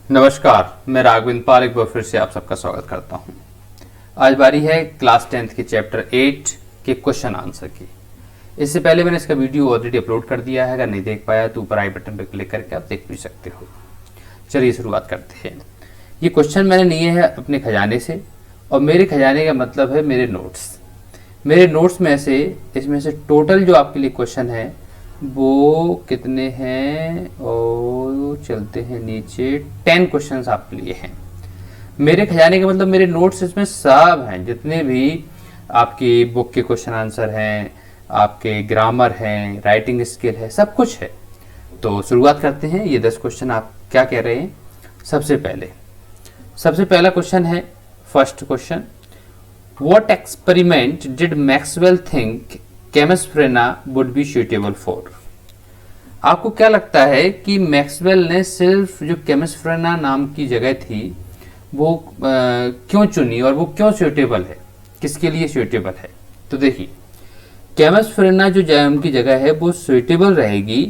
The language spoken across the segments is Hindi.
नमस्कार, मैं राघवेंद्र पाल एक बार फिर से आप सबका स्वागत करता हूं। आज बारी है क्लास 10th के चैप्टर 8 के क्वेश्चन आंसर की। इससे पहले मैंने इसका वीडियो ऑलरेडी अपलोड कर दिया है, अगर नहीं देख पाया तो ऊपर आई बटन पर क्लिक करके आप देख भी सकते हो। चलिए शुरुआत करते हैं। ये क्वेश्चन मैंने लिए हैं अपने खजाने से, और मेरे खजाने का मतलब है मेरे नोट्स में से इसमें से टोटल जो आपके लिए क्वेश्चन है वो कितने हैं, और चलते हैं नीचे। 10 क्वेश्चंस आपके लिए हैं। मेरे खजाने का मतलब मेरे नोट्स इसमें सब हैं, जितने भी आपकी बुक के क्वेश्चन आंसर हैं, आपके ग्रामर हैं, राइटिंग स्किल है, सब कुछ है। तो शुरुआत करते हैं। ये 10 क्वेश्चन आप क्या कह रहे हैं। सबसे पहला क्वेश्चन है, first question, what experiment did Maxwell think Camusfearna would be suitable for. आपको क्या लगता है कि मैक्सवेल ने सिर्फ जो केमिस्ट्रेना नाम की जगह थी वो क्यों चुनी, और वो क्यों सुटेबल है, किसके लिए सुटेबल है। तो देखिए, केमिस्ट्रेना जो नाम की जगह है वो सुटेबल रहेगी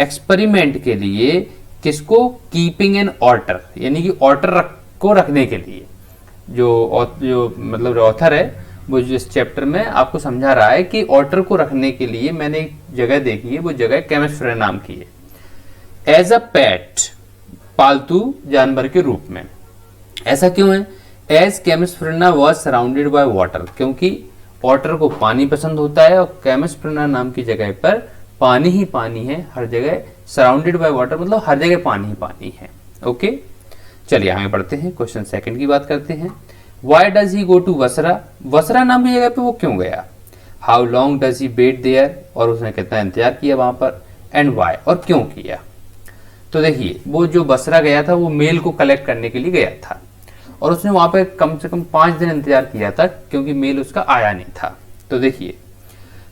एक्सपेरिमेंट के लिए। किसको? कीपिंग एन ऑर्डर, यानी कि ऑर्डर को रखने के लिए। जो मतलब ऑथर है वो जिस चैप्टर में आपको समझा रहा है कि ऑर्डर को रखने के लिए मैंने एक जगह देखी है, वो जगह केमिस्ट्रेना नाम की है। एज अ पेट, पालतू जानवर के रूप में। ऐसा क्यों है? As Camusfearna was surrounded by water, क्योंकि वाटर को पानी पसंद होता है, और केमिस्ट्रेना नाम की जगह पर पानी ही पानी है हर जगह। सराउंडेड बाय वाटर मतलब हर जगह पानी ही पानी है। ओके, चलिए आगे बढ़ते हैं। क्वेश्चन सेकंड की बात करते हैं। Why does he go to वसरा? वसरा नाम की जगह पे वो क्यों गया? How long does he wait there? और उसने कितना इंतजार किया वहां पर? And why? और क्यों किया? तो देखिए, वो जो बसरा गया था वो मेल को कलेक्ट करने के लिए गया था, और उसने वहां पे कम से कम 5 दिन इंतजार किया था, क्योंकि मेल उसका आया नहीं था। तो देखिए,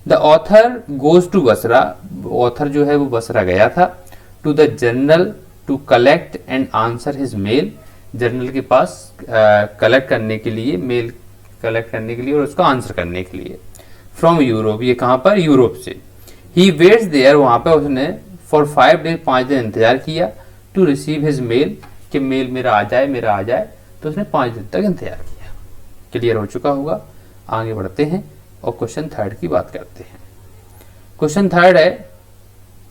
the author goes to Basra, author जो है वो बसरा गया था, to the general to collect and answer his mail, journal के पास कलेक्ट करने के लिए, मेल कलेक्ट करने के लिए और उसका आंसर करने के लिए। फ्रॉम यूरोप, ये कहाँ पर? यूरोप से। ही वेट्स देयर, वहां पर उसने फॉर 5 डेज 5 दिन इंतजार किया, टू रिसीव हिज मेल, कि मेल मेरा आ जाए। तो उसने 5 दिन तक इंतजार किया। क्लियर हो चुका होगा। आगे बढ़ते हैं और क्वेश्चन थर्ड की बात करते हैं। क्वेश्चन थर्ड है,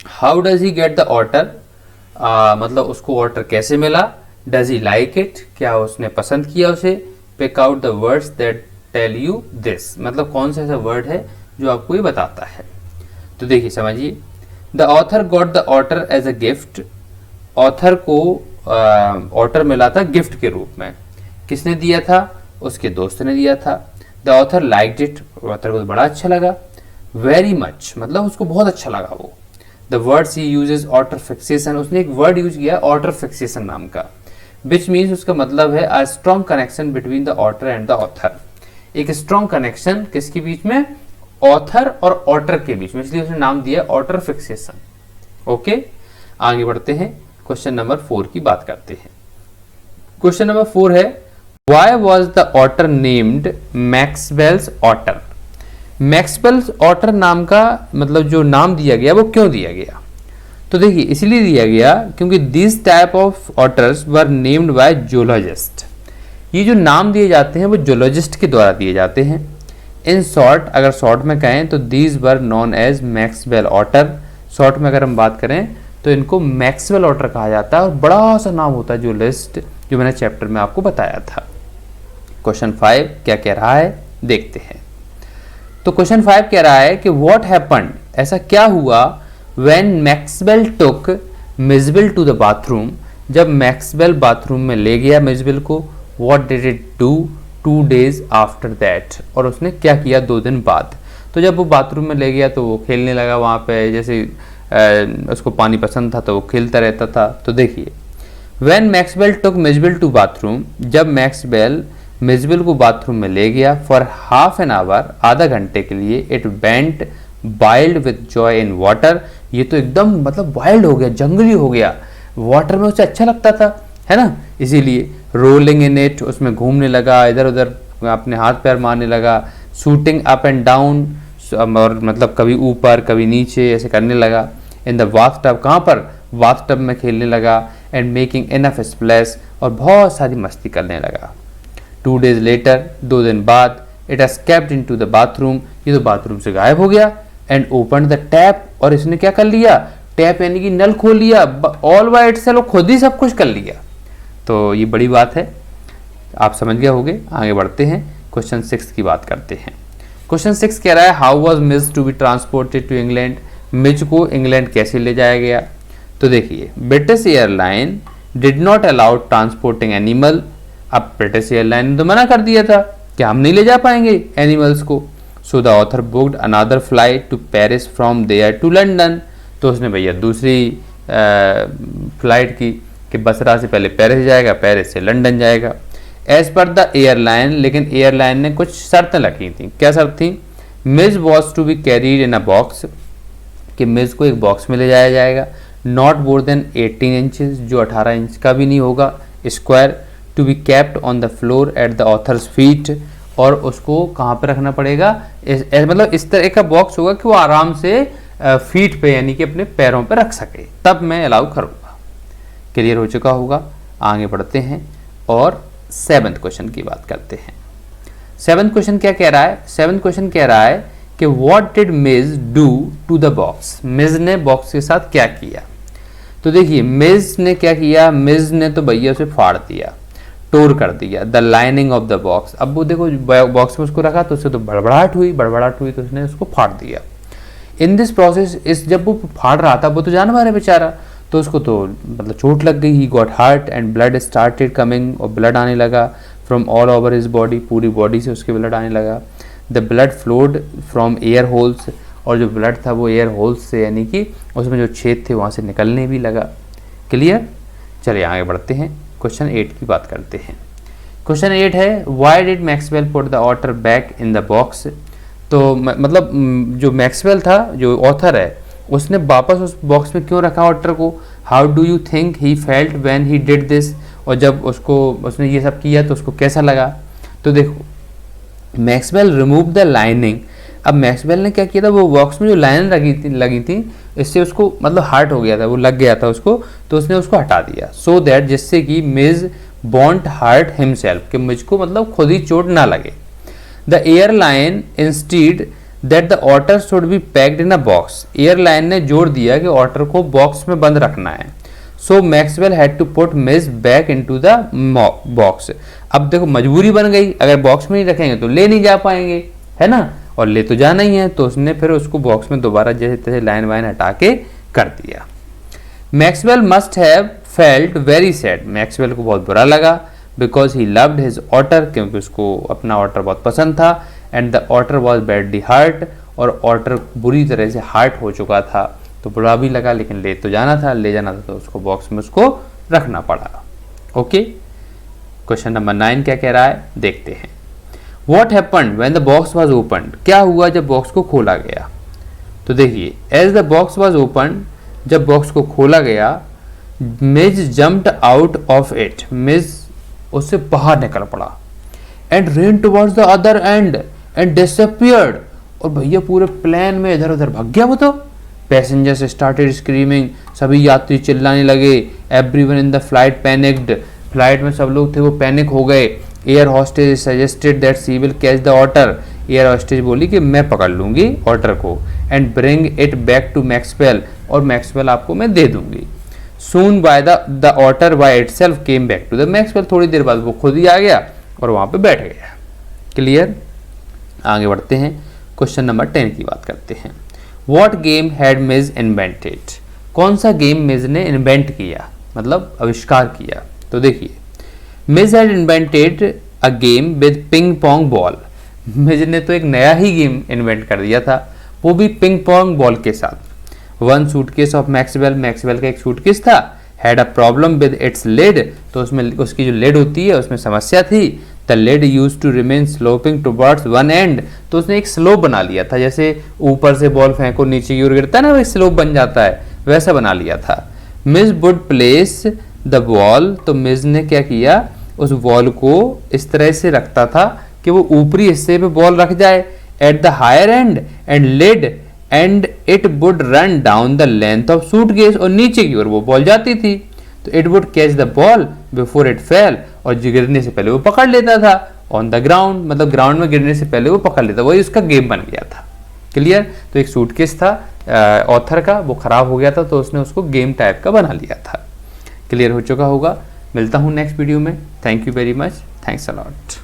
how does he get the order, मतलब उसको ऑर्डर कैसे मिला। डज ही लाइक इट, क्या उसने पसंद किया उसे। Pick out the words that tell you this, मतलब कौन सा ऐसा वर्ड है जो आपको ये बताता है। तो देखिए, समझिए, the author got the order as a gift, author को ऑर्डर मिला था गिफ्ट के रूप में। किसने दिया था? उसके दोस्त ने दिया था। The author liked it, author को बड़ा अच्छा लगा। वेरी मच, मतलब उसको बहुत अच्छा लगा वो। The words he uses order fixation, उसने एक वर्ड यूज किया ऑर्डर फिक्सेशन नाम का, विच मीन्स उसका मतलब है a strong connection between the author and the author. एक स्ट्रॉन्ग कनेक्शन किसके बीच में? ऑथर और ऑर्डर के बीच में, इसलिए उसने नाम दिया ऑर्डर फिक्सेशन। ओके, आगे बढ़ते हैं। क्वेश्चन नंबर 4 की बात करते हैं। क्वेश्चन नंबर 4 है, why was the order named Maxwell's order. Maxwell's order नाम का मतलब जो नाम दिया गया वो क्यों दिया गया? तो देखिए, इसलिए दिया गया क्योंकि this type of otters were named by zoologist. ये जो नाम दिए जाते हैं वो जूलॉजिस्ट के द्वारा दिए जाते हैं। इन शॉर्ट, अगर शॉर्ट में कहें तो these were known as Maxwell otter. Short में अगर हम बात करें तो इनको मैक्सवेल ऑटर कहा जाता है, और बड़ा सा नाम होता है जूलॉजिस्ट, जो मैंने चैप्टर में आपको बताया था। क्वेश्चन 5 क्या कह रहा है, देखते हैं। तो क्वेश्चन 5 कह रहा है कि व्हाट हैपेंड, ऐसा क्या हुआ, When Maxwell took Miswell to the bathroom, जब मैक्सवेल बाथरूम में ले गया मिसवेल को, what did it do 2 days after that, और उसने क्या किया 2 दिन बाद। तो जब वो बाथरूम में ले गया तो वो खेलने लगा वहाँ पे, जैसे उसको पानी पसंद था तो वो खेलता रहता था। तो देखिए, When Maxwell took Miswell to bathroom, जब मैक्सवेल मिसवेल को बाथरूम में ले गया, फॉर हाफ एन आवर, आधा घंटे के लिए, it went wild with joy in water, ये तो एकदम मतलब वाइल्ड हो गया, जंगली हो गया, वाटर में उसे अच्छा लगता था, है ना, इसीलिए। रोलिंग इन इट, उसमें घूमने लगा, इधर उधर अपने हाथ पैर मारने लगा। शूटिंग अप एंड डाउन, और मतलब कभी ऊपर कभी नीचे ऐसे करने लगा। इन द बाथ टब, कहाँ पर? बाथ टब में खेलने लगा। एंड मेकिंग इनफ स्प्लैश, और बहुत सारी मस्ती करने लगा। 2 days लेटर, 2 दिन बाद, it escaped into the bathroom, ये तो बाथरूम से गायब हो गया, एंड ओपन द टैप, और इसने क्या कर लिया, टैप यानी कि नल खोल लिया, ऑल बाय इटसेल्फ, खुद ही सब कुछ कर लिया। तो ये बड़ी बात है, आप समझ गए होंगे। आगे बढ़ते हैं, क्वेश्चन 6 की बात करते हैं। क्वेश्चन 6 कह रहा है how was Mij to be transported to England, Mij को इंग्लैंड कैसे ले जाया गया। तो देखिए, British airline did not allow transporting animal, अब ब्रिटिश एयरलाइन ने तो मना कर दिया था कि हम नहीं ले जा पाएंगे एनिमल्स को। So the author booked another flight to Paris from there to London, तो उसने भैया दूसरी फ्लाइट की कि बसरा से पहले पेरिस जाएगा, पेरिस से लंदन जाएगा। एज पर द एयरलाइन, लेकिन एयरलाइन ने कुछ शर्तें रखी थी। क्या शर्त थी, Mij was to be carried in a box, कि मिज को एक बॉक्स में ले जाया जाएगा, नॉट मोर देन 18 इंचेस, जो 18 इंच का भी नहीं होगा, square, to be kept on the floor at the author's feet, और उसको कहाँ पे रखना पड़ेगा, मतलब इस तरह का बॉक्स होगा कि वो आराम से फीट पे यानी कि अपने पैरों पे रख सके, तब मैं अलाउ करूँगा। क्लियर हो चुका होगा। आगे बढ़ते हैं और 7th क्वेश्चन की बात करते हैं। 7th क्वेश्चन क्या कह रहा है, 7th क्वेश्चन कह रहा है कि what did Mij do to the box, Mij ने बॉक्स के साथ क्या किया। तो देखिए, मिज ने क्या किया, मिज ने तो भैया उसे फाड़ दिया, टोर कर दिया, the lining of the box. अब वो देखो बॉक्स में उसको रखा तो उससे तो बड़बड़ाहट हुई तो उसने उसको फाड़ दिया। इन दिस प्रोसेस, इस जब वो फाड़ रहा था, वो तो जानवर है बेचारा, तो उसको तो मतलब चोट लग गई, he got hurt and blood started coming, और ब्लड आने लगा from all over his body, पूरी बॉडी से उसके ब्लड आने लगा। The blood flowed from air holes, और जो ब्लड था वो एयर होल्स से यानी कि उसमें जो छेद थे वहाँ से निकलने भी लगा। क्लियर, चलिए आगे बढ़ते हैं, क्वेश्चन 8 की बात करते हैं। क्वेश्चन 8 है why did Maxwell put the otter back in the box. तो मतलब जो मैक्सवेल था, जो ऑथर है, उसने वापस उस बॉक्स में क्यों रखा ऑटर को। How do you think he felt when he did this, और जब उसने ये सब किया तो उसको कैसा लगा। तो देखो, मैक्सवेल रिमूव द लाइनिंग। अब मैक्सवेल ने क्या किया था, वो बॉक्स में जो लाइन लगी थी इससे उसको मतलब हार्ट हो गया था, वो लग गया था उसको, तो उसने उसको हटा दिया, सो दैट जिससे कि मिज बॉन्ट हार्ट हिमसेल्फ, कि मुझको मतलब खुद ही चोट ना लगे। The airline instead that the otter should be packed in a box, airline ने जोर दिया कि ऑटर को बॉक्स में बंद रखना है। So Maxwell had to put Mij back into the box. अब देखो मजबूरी बन गई, अगर बॉक्स में नहीं रखेंगे तो ले नहीं जा पाएंगे, है ना, और ले तो जाना ही है, तो उसने फिर उसको बॉक्स में दोबारा जैसे तैसे लाइन वाइन हटा के कर दिया। Maxwell must have felt very sad, Maxwell को बहुत बुरा लगा, because he loved his otter, क्योंकि उसको अपना ऑटर बहुत पसंद था, and the otter was badly hurt, और ऑटर बुरी तरह से हर्ट हो चुका था, तो बुरा भी लगा, लेकिन ले तो जाना था, ले जाना था तो उसको बॉक्स में उसको रखना पड़ा। ओके, क्वेश्चन नंबर 9 क्या कह रहा है, देखते हैं। What happened when the box was opened? क्या हुआ जब बॉक्स को खोला गया। तो देखिए, as the box was opened, जब बॉक्स को खोला गया, मिज jumped out of it, मिज उससे बाहर निकल पड़ा, and ran towards the other end and disappeared, और भैया पूरे प्लेन में इधर उधर भाग गया वो तो। पैसेंजर्स स्टार्टेड स्क्रीमिंग, सभी यात्री चिल्लाने लगे, everyone in the flight panicked, flight में सब लोग थे वो पैनिक हो गए। Air hostess suggested that she will catch the otter, air hostess बोली कि मैं पकड़ लूंगी ऑटर को, and bring it back to Maxwell, और मैक्सवेल आपको मैं दे दूंगी। Soon by the otter by itself came back to the Maxwell, थोड़ी देर बाद वो खुद ही आ गया और वहां पे बैठ गया। क्लियर, आगे बढ़ते हैं, क्वेश्चन नंबर 10 की बात करते हैं। What game had Mizo invented, कौन सा गेम मिज ने इन्वेंट किया, मतलब आविष्कार किया। तो देखिए, Mij had invented a game with ping pong ball, Mij ने तो एक नया ही गेम इन्वेंट कर दिया था, वो भी पिंग पोंग बॉल के साथ। One suitcase of Maxwell, Maxwell का एक सूटकेस था, had a problem with its lid, तो उसमें उसकी जो लिड होती है उसमें समस्या थी। The lid used to remain sloping towards one end, तो उसने एक स्लोप बना लिया था, जैसे ऊपर से बॉल फेंको नीचे की ओर गिरता है ना, वो स्लोप बन जाता है, वैसा बना लिया था। मिज वुड प्लेस द बॉल, तो मिज ने क्या किया, उस बॉल को इस तरह से रखता था कि वो ऊपरी हिस्से पे बॉल रख जाए, at the higher end and lid, and it would run down the length of suitcase, और नीचे की ओर वो बॉल जाती थी। तो it would catch the ball before it fell, और जो गिरने से पहले वो पकड़ लेता था ऑन द ग्राउंड, मतलब ग्राउंड में गिरने से पहले वो पकड़ लेता, वही उसका गेम बन गया था। क्लियर? तो एक सूटकेस था ऑथर का, वो खराब हो गया था तो उसने उसको गेम टाइप का बना लिया था। क्लियर हो चुका होगा। मिलता हूँ नेक्स्ट वीडियो में। Thank you very much, thanks a lot.